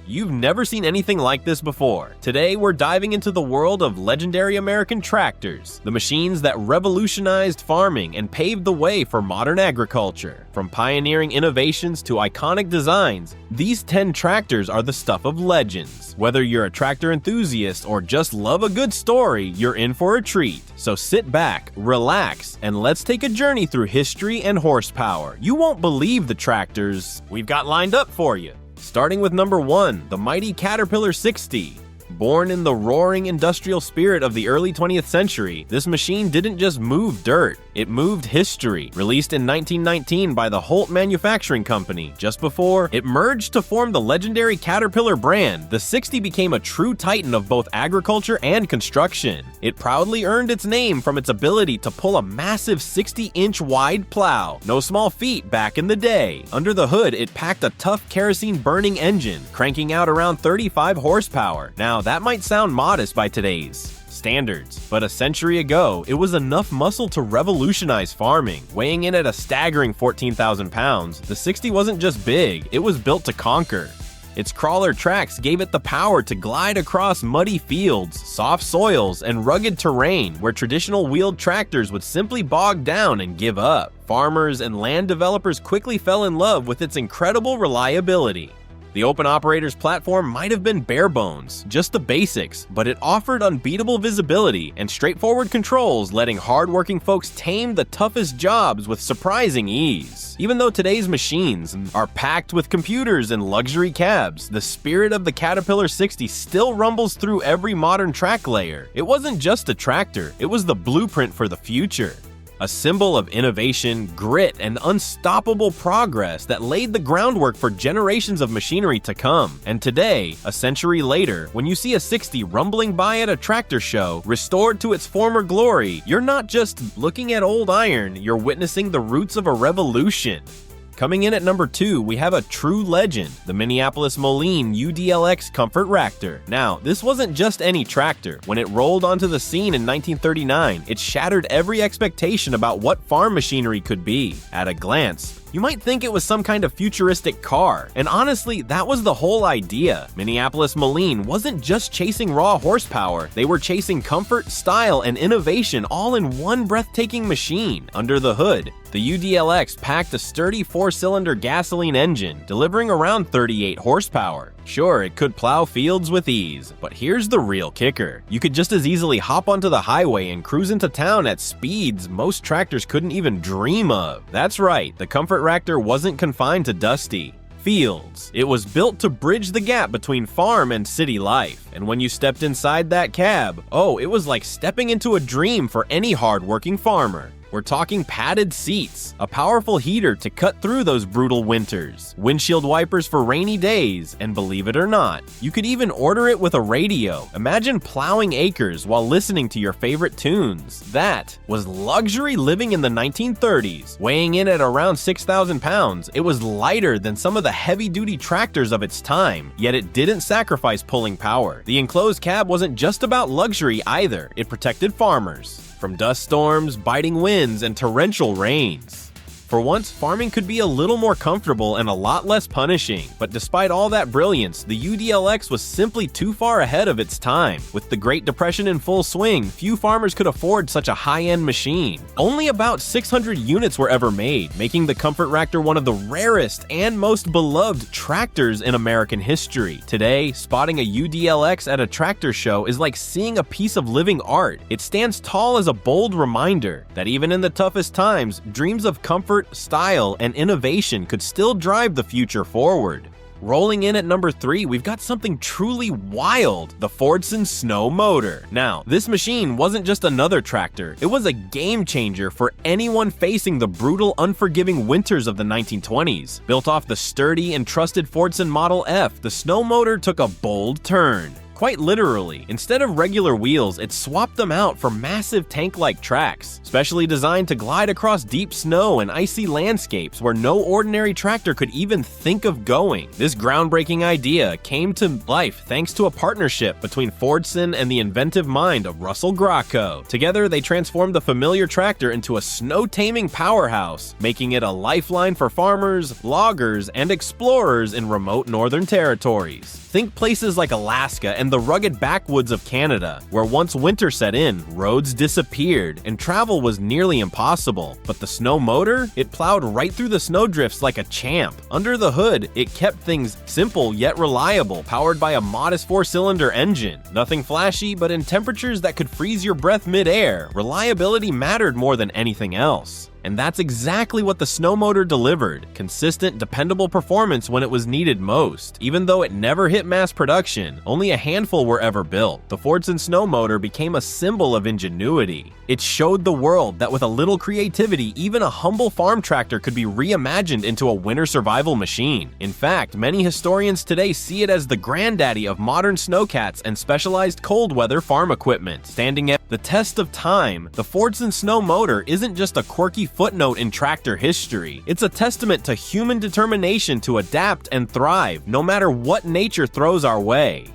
You've never seen anything like this before. Today, we're diving into the world of legendary American tractors, the machines that revolutionized farming and paved the way for modern agriculture. From pioneering innovations to iconic designs, these 10 tractors are the stuff of legends. Whether you're a tractor enthusiast or just love a good story, you're in for a treat. So sit back, relax, and let's take a journey through history and horsepower. You won't believe the tractors we've got lined up for you. Starting with number 1, the mighty Caterpillar 60. Born in the roaring industrial spirit of the early 20th century, this machine didn't just move dirt, it moved history. Released in 1919 by the Holt Manufacturing Company, just before it merged to form the legendary Caterpillar brand, the 60 became a true titan of both agriculture and construction. It proudly earned its name from its ability to pull a massive 60-inch wide plow. No small feat back in the day. Under the hood, it packed a tough kerosene-burning engine, cranking out around 35 horsepower. Now, that might sound modest by today's standards, but a century ago, it was enough muscle to revolutionize farming. Weighing in at a staggering 14,000 pounds, the 60 wasn't just big, it was built to conquer. Its crawler tracks gave it the power to glide across muddy fields, soft soils, and rugged terrain where traditional wheeled tractors would simply bog down and give up. Farmers and land developers quickly fell in love with its incredible reliability. The Open Operators platform might have been bare bones, just the basics, but it offered unbeatable visibility and straightforward controls, letting hardworking folks tame the toughest jobs with surprising ease. Even though today's machines are packed with computers and luxury cabs, the spirit of the Caterpillar 60 still rumbles through every modern track layer. It wasn't just a tractor, it was the blueprint for the future. A symbol of innovation, grit, and unstoppable progress that laid the groundwork for generations of machinery to come. And today, a century later, when you see a 60 rumbling by at a tractor show, restored to its former glory, you're not just looking at old iron, you're witnessing the roots of a revolution. Coming in at number 2, we have a true legend, the Minneapolis-Moline UDLX Comfortractor. Now, this wasn't just any tractor. When it rolled onto the scene in 1939, it shattered every expectation about what farm machinery could be. At a glance, you might think it was some kind of futuristic car, and honestly, that was the whole idea. Minneapolis-Moline wasn't just chasing raw horsepower, they were chasing comfort, style, and innovation all in one breathtaking machine. Under the hood, the UDLX packed a sturdy 4-cylinder gasoline engine, delivering around 38 horsepower. Sure, it could plow fields with ease, but here's the real kicker. You could just as easily hop onto the highway and cruise into town at speeds most tractors couldn't even dream of. That's right, the Comfortractor wasn't confined to dusty fields. It was built to bridge the gap between farm and city life. And when you stepped inside that cab, oh, it was like stepping into a dream for any hard-working farmer. We're talking padded seats, a powerful heater to cut through those brutal winters, windshield wipers for rainy days, and believe it or not, you could even order it with a radio. Imagine plowing acres while listening to your favorite tunes. That was luxury living in the 1930s. Weighing in at around 6,000 pounds, it was lighter than some of the heavy-duty tractors of its time, yet it didn't sacrifice pulling power. The enclosed cab wasn't just about luxury either, it protected farmers from dust storms, biting winds, and torrential rains. For once, farming could be a little more comfortable and a lot less punishing, but despite all that brilliance, the UDLX was simply too far ahead of its time. With the Great Depression in full swing, few farmers could afford such a high-end machine. Only about 600 units were ever made, making the Comfortractor one of the rarest and most beloved tractors in American history. Today, spotting a UDLX at a tractor show is like seeing a piece of living art. It stands tall as a bold reminder that even in the toughest times, dreams of comfort, style, and innovation could still drive the future forward. Rolling in at number 3, we've got something truly wild, the Fordson Snow Motor. Now, this machine wasn't just another tractor, it was a game changer for anyone facing the brutal, unforgiving winters of the 1920s. Built off the sturdy and trusted Fordson Model F, the Snow Motor took a bold turn. Quite literally, instead of regular wheels, it swapped them out for massive tank-like tracks, specially designed to glide across deep snow and icy landscapes where no ordinary tractor could even think of going. This groundbreaking idea came to life thanks to a partnership between Fordson and the inventive mind of Russell Gracco. Together, they transformed the familiar tractor into a snow-taming powerhouse, making it a lifeline for farmers, loggers, and explorers in remote northern territories. Think places like Alaska and the rugged backwoods of Canada, where once winter set in, roads disappeared and travel was nearly impossible. But the Snow Motor? It plowed right through the snowdrifts like a champ. Under the hood, it kept things simple yet reliable, powered by a modest 4-cylinder engine. Nothing flashy, but in temperatures that could freeze your breath mid-air, reliability mattered more than anything else. And that's exactly what the Snow Motor delivered: consistent, dependable performance when it was needed most. Even though it never hit mass production, only a handful were ever built. The Fordson Snow Motor became a symbol of ingenuity. It showed the world that with a little creativity, even a humble farm tractor could be reimagined into a winter survival machine. In fact, many historians today see it as the granddaddy of modern snowcats and specialized cold weather farm equipment. Standing at the test of time, the Fordson Snow Motor isn't just a quirky footnote in tractor history. It's a testament to human determination to adapt and thrive, no matter what nature throws our way.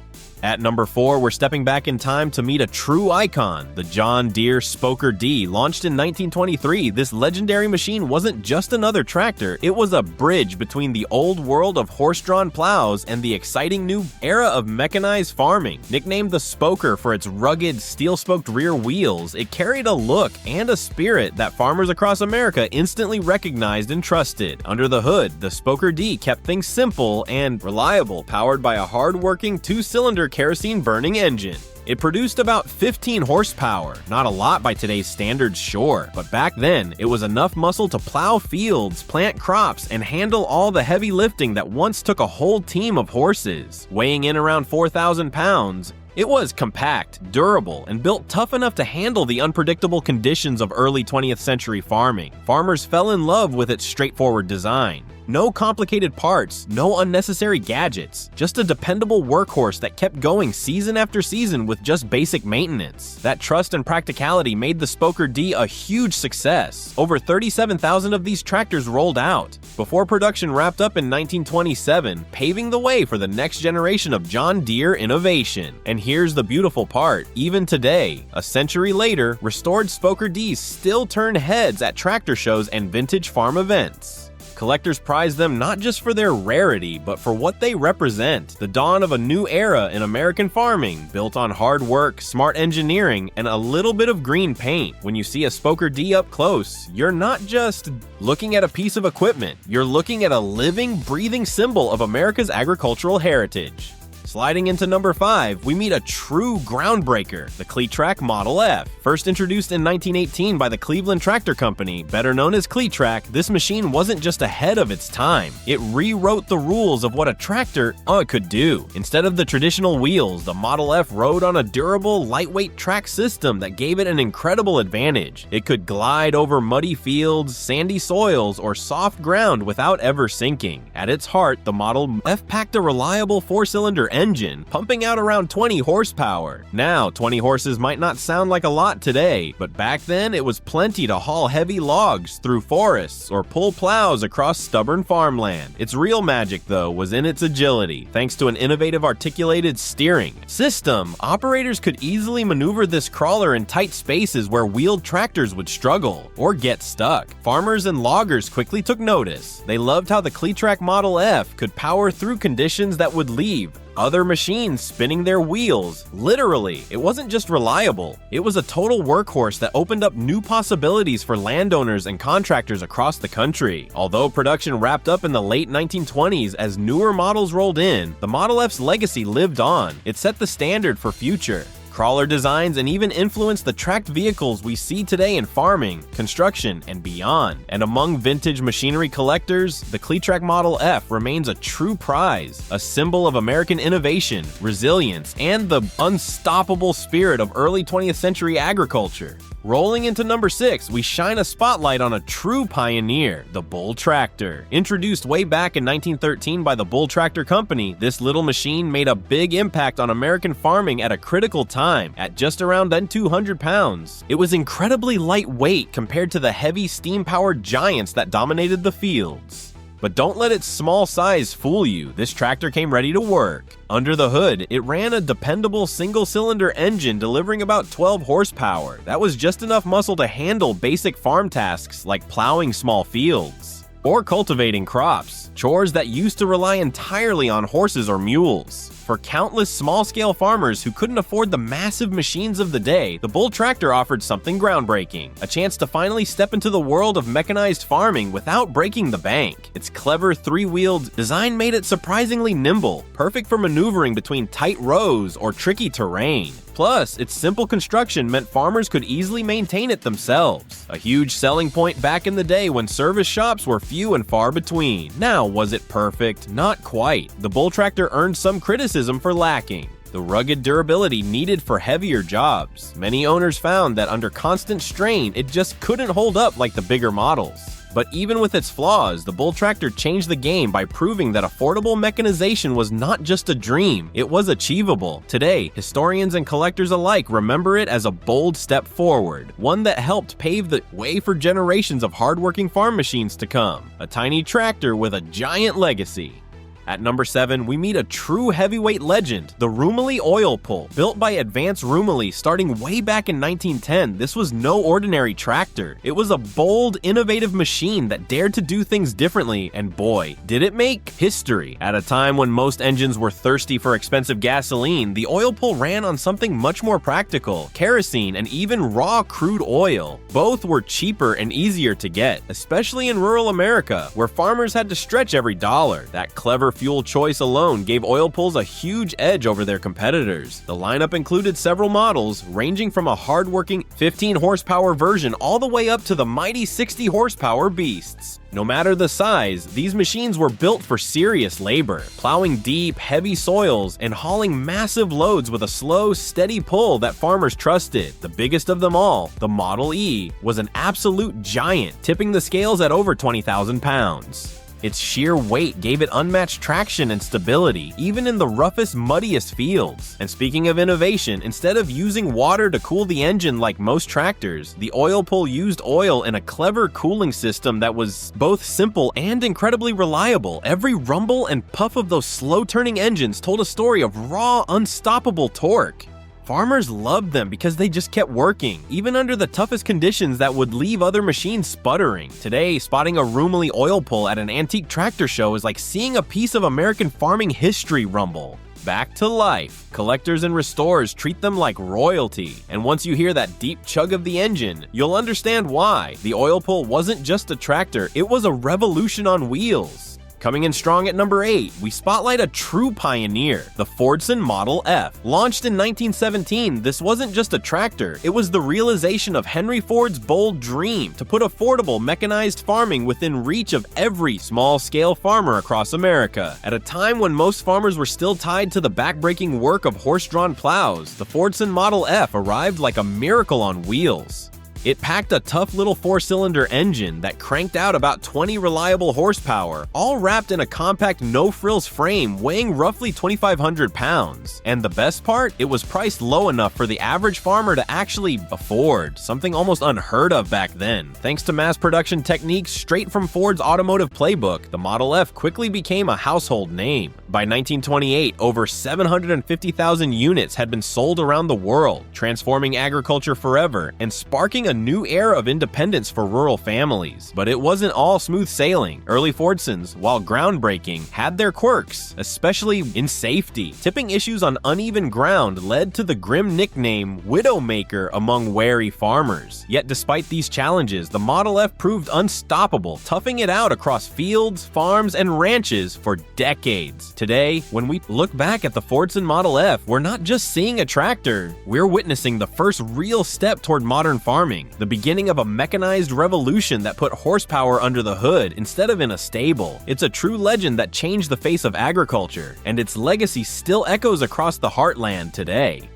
At number 4, we're stepping back in time to meet a true icon, the John Deere Spoker D. Launched in 1923, this legendary machine wasn't just another tractor, it was a bridge between the old world of horse-drawn plows and the exciting new era of mechanized farming. Nicknamed the Spoker for its rugged, steel-spoked rear wheels, it carried a look and a spirit that farmers across America instantly recognized and trusted. Under the hood, the Spoker D kept things simple and reliable, powered by a hard-working 2-cylinder kerosene-burning engine. It produced about 15 horsepower, not a lot by today's standards, sure, but back then, it was enough muscle to plow fields, plant crops, and handle all the heavy lifting that once took a whole team of horses. Weighing in around 4,000 pounds, it was compact, durable, and built tough enough to handle the unpredictable conditions of early 20th century farming. Farmers fell in love with its straightforward design. No complicated parts, no unnecessary gadgets, just a dependable workhorse that kept going season after season with just basic maintenance. That trust and practicality made the Spoker D a huge success. Over 37,000 of these tractors rolled out, before production wrapped up in 1927, paving the way for the next generation of John Deere innovation. And here's the beautiful part: even today, a century later, restored Spoker Ds still turn heads at tractor shows and vintage farm events. Collectors prize them not just for their rarity, but for what they represent: the dawn of a new era in American farming, built on hard work, smart engineering, and a little bit of green paint. When you see a Spoker D up close, you're not just looking at a piece of equipment, you're looking at a living, breathing symbol of America's agricultural heritage. Sliding into number 5, we meet a true groundbreaker, the Cletrac Model F. First introduced in 1918 by the Cleveland Tractor Company, better known as Cletrac, this machine wasn't just ahead of its time. It rewrote the rules of what a tractor could do. Instead of the traditional wheels, the Model F rode on a durable, lightweight track system that gave it an incredible advantage. It could glide over muddy fields, sandy soils, or soft ground without ever sinking. At its heart, the Model F packed a reliable 4-cylinder engine, pumping out around 20 horsepower. Now, 20 horses might not sound like a lot today, but back then it was plenty to haul heavy logs through forests or pull plows across stubborn farmland. Its real magic, though, was in its agility. Thanks to an innovative articulated steering system, operators could easily maneuver this crawler in tight spaces where wheeled tractors would struggle or get stuck. Farmers and loggers quickly took notice. They loved how the Cletrac Model F could power through conditions that would leave other machines spinning their wheels. Literally, it wasn't just reliable, it was a total workhorse that opened up new possibilities for landowners and contractors across the country. Although production wrapped up in the late 1920s as newer models rolled in, the Model F's legacy lived on. It set the standard for future crawler designs and even influenced the tracked vehicles we see today in farming, construction, and beyond. And among vintage machinery collectors, the Cletrac Model F remains a true prize, a symbol of American innovation, resilience, and the unstoppable spirit of early 20th century agriculture. Rolling into number 6, we shine a spotlight on a true pioneer, the Bull Tractor. Introduced way back in 1913 by the Bull Tractor Company, this little machine made a big impact on American farming at a critical time, at just around 200 pounds. It was incredibly lightweight compared to the heavy steam-powered giants that dominated the fields. But don't let its small size fool you, this tractor came ready to work. Under the hood, it ran a dependable single-cylinder engine delivering about 12 horsepower. That was just enough muscle to handle basic farm tasks like plowing small fields or cultivating crops, chores that used to rely entirely on horses or mules. For countless small-scale farmers who couldn't afford the massive machines of the day, the Bull Tractor offered something groundbreaking, a chance to finally step into the world of mechanized farming without breaking the bank. Its clever three-wheeled design made it surprisingly nimble, perfect for maneuvering between tight rows or tricky terrain. Plus, its simple construction meant farmers could easily maintain it themselves, a huge selling point back in the day when service shops were few and far between. Now, was it perfect? Not quite. The Bull Tractor earned some criticism for lacking the rugged durability needed for heavier jobs. Many owners found that under constant strain, it just couldn't hold up like the bigger models. But even with its flaws, the Bull Tractor changed the game by proving that affordable mechanization was not just a dream, it was achievable. Today, historians and collectors alike remember it as a bold step forward, one that helped pave the way for generations of hardworking farm machines to come. A tiny tractor with a giant legacy. At number 7, we meet a true heavyweight legend, the Rumely Oil Pull. Built by Advanced Rumely starting way back in 1910, this was no ordinary tractor. It was a bold, innovative machine that dared to do things differently, and boy, did it make history. At a time when most engines were thirsty for expensive gasoline, the oil pull ran on something much more practical, kerosene and even raw crude oil. Both were cheaper and easier to get, especially in rural America, where farmers had to stretch every dollar. That clever fuel choice alone gave oil pulls a huge edge over their competitors. The lineup included several models, ranging from a hard-working 15 horsepower version all the way up to the mighty 60 horsepower beasts. No matter the size, these machines were built for serious labor, plowing deep, heavy soils and hauling massive loads with a slow, steady pull that farmers trusted. The biggest of them all, the Model E, was an absolute giant, tipping the scales at over 20,000 pounds. Its sheer weight gave it unmatched traction and stability, even in the roughest, muddiest fields. And speaking of innovation, instead of using water to cool the engine like most tractors, the oil pull used oil in a clever cooling system that was both simple and incredibly reliable. Every rumble and puff of those slow-turning engines told a story of raw, unstoppable torque. Farmers loved them because they just kept working, even under the toughest conditions that would leave other machines sputtering. Today, spotting a Rumely Oil Pull at an antique tractor show is like seeing a piece of American farming history rumble back to life. Collectors and restorers treat them like royalty, and once you hear that deep chug of the engine, you'll understand why. The oil pull wasn't just a tractor, it was a revolution on wheels. Coming in strong at number 8, we spotlight a true pioneer, the Fordson Model F. Launched in 1917, this wasn't just a tractor, it was the realization of Henry Ford's bold dream to put affordable mechanized farming within reach of every small-scale farmer across America. At a time when most farmers were still tied to the backbreaking work of horse-drawn plows, the Fordson Model F arrived like a miracle on wheels. It packed a tough little 4-cylinder engine that cranked out about 20 reliable horsepower, all wrapped in a compact no-frills frame weighing roughly 2,500 pounds. And the best part? It was priced low enough for the average farmer to actually afford, something almost unheard of back then. Thanks to mass production techniques straight from Ford's automotive playbook, the Model F quickly became a household name. By 1928, over 750,000 units had been sold around the world, transforming agriculture forever and sparking a new era of independence for rural families. But it wasn't all smooth sailing. Early Fordsons, while groundbreaking, had their quirks, especially in safety. Tipping issues on uneven ground led to the grim nickname Widowmaker among wary farmers. Yet despite these challenges, the Model F proved unstoppable, toughing it out across fields, farms, and ranches for decades. Today, when we look back at the Fordson Model F, we're not just seeing a tractor, we're witnessing the first real step toward modern farming. The beginning of a mechanized revolution that put horsepower under the hood instead of in a stable. It's a true legend that changed the face of agriculture, and its legacy still echoes across the heartland today.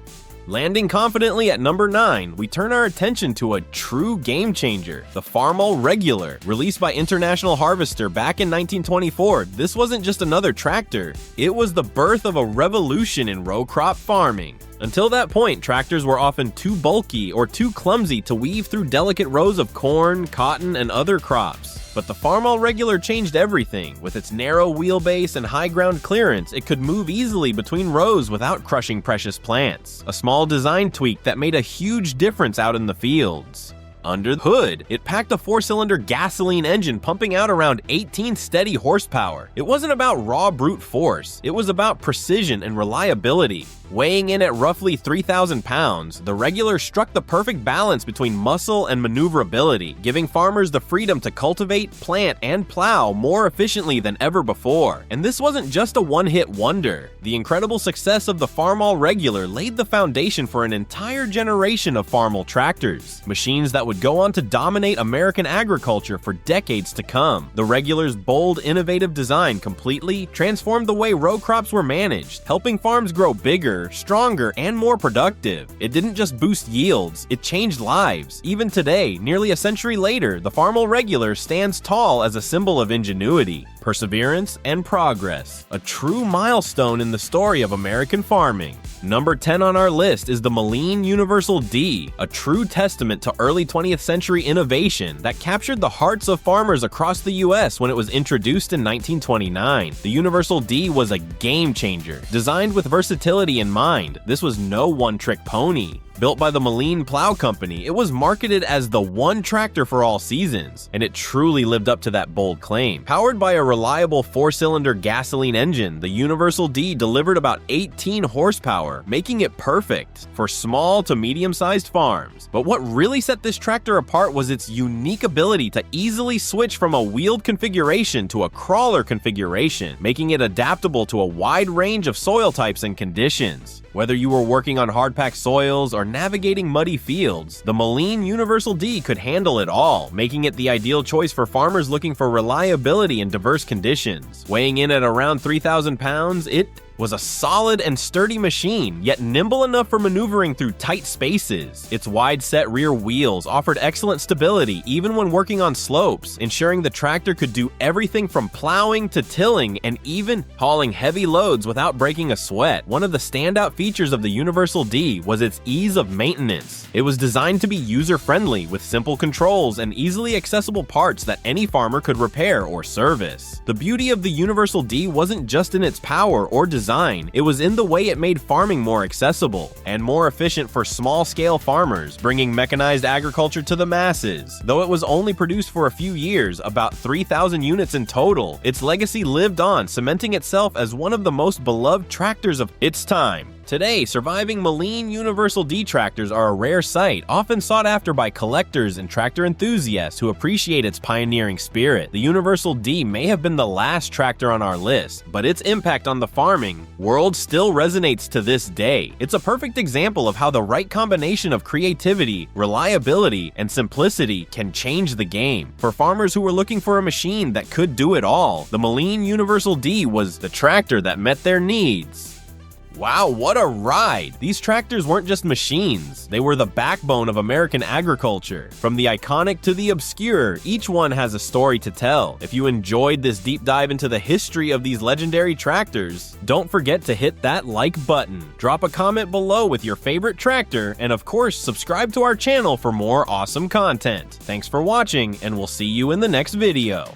Landing confidently at number 9, we turn our attention to a true game changer, the Farmall Regular. Released by International Harvester back in 1924, this wasn't just another tractor, it was the birth of a revolution in row crop farming. Until that point, tractors were often too bulky or too clumsy to weave through delicate rows of corn, cotton, and other crops. But the Farmall Regular changed everything. With its narrow wheelbase and high ground clearance, it could move easily between rows without crushing precious plants. A small design tweak that made a huge difference out in the fields. Under the hood, it packed a 4-cylinder gasoline engine pumping out around 18 steady horsepower. It wasn't about raw brute force, it was about precision and reliability. Weighing in at roughly 3,000 pounds, the Regular struck the perfect balance between muscle and maneuverability, giving farmers the freedom to cultivate, plant, and plow more efficiently than ever before. And this wasn't just a one-hit wonder. The incredible success of the Farmall Regular laid the foundation for an entire generation of Farmall tractors, machines that would go on to dominate American agriculture for decades to come. The Regular's bold, innovative design completely transformed the way row crops were managed, helping farms grow bigger, stronger, and more productive. It didn't just boost yields, it changed lives. Even today, nearly a century later, the Farmall Regular stands tall as a symbol of ingenuity, perseverance, and progress. A true milestone in the story of American farming. Number 10 on our list is the Moline Universal D, a true testament to early 20th century innovation that captured the hearts of farmers across the US when it was introduced in 1929. The Universal D was a game changer, designed with versatility in mind. This was no one-trick pony. Built by the Moline Plow Company, it was marketed as the one tractor for all seasons, and it truly lived up to that bold claim. Powered by a reliable 4-cylinder gasoline engine, the Universal D delivered about 18 horsepower, making it perfect for small to medium-sized farms. But what really set this tractor apart was its unique ability to easily switch from a wheeled configuration to a crawler configuration, making it adaptable to a wide range of soil types and conditions. Whether you were working on hard-packed soils or navigating muddy fields, the Moline Universal D could handle it all, making it the ideal choice for farmers looking for reliability in diverse conditions. Weighing in at around 3,000 pounds, it was a solid and sturdy machine, yet nimble enough for maneuvering through tight spaces. Its wide-set rear wheels offered excellent stability even when working on slopes, ensuring the tractor could do everything from plowing to tilling and even hauling heavy loads without breaking a sweat. One of the standout features of the Universal D was its ease of maintenance. It was designed to be user-friendly with simple controls and easily accessible parts that any farmer could repair or service. The beauty of the Universal D wasn't just in its power or design, it was in the way it made farming more accessible and more efficient for small-scale farmers, bringing mechanized agriculture to the masses. Though it was only produced for a few years, about 3,000 units in total, its legacy lived on, cementing itself as one of the most beloved tractors of its time. Today, surviving Moline Universal D tractors are a rare sight, often sought after by collectors and tractor enthusiasts who appreciate its pioneering spirit. The Universal D may have been the last tractor on our list, but its impact on the farming world still resonates to this day. It's a perfect example of how the right combination of creativity, reliability, and simplicity can change the game. For farmers who were looking for a machine that could do it all, the Moline Universal D was the tractor that met their needs. Wow, what a ride! These tractors weren't just machines, they were the backbone of American agriculture. From the iconic to the obscure, each one has a story to tell. If you enjoyed this deep dive into the history of these legendary tractors, don't forget to hit that like button. Drop a comment below with your favorite tractor, and of course, subscribe to our channel for more awesome content. Thanks for watching, and we'll see you in the next video.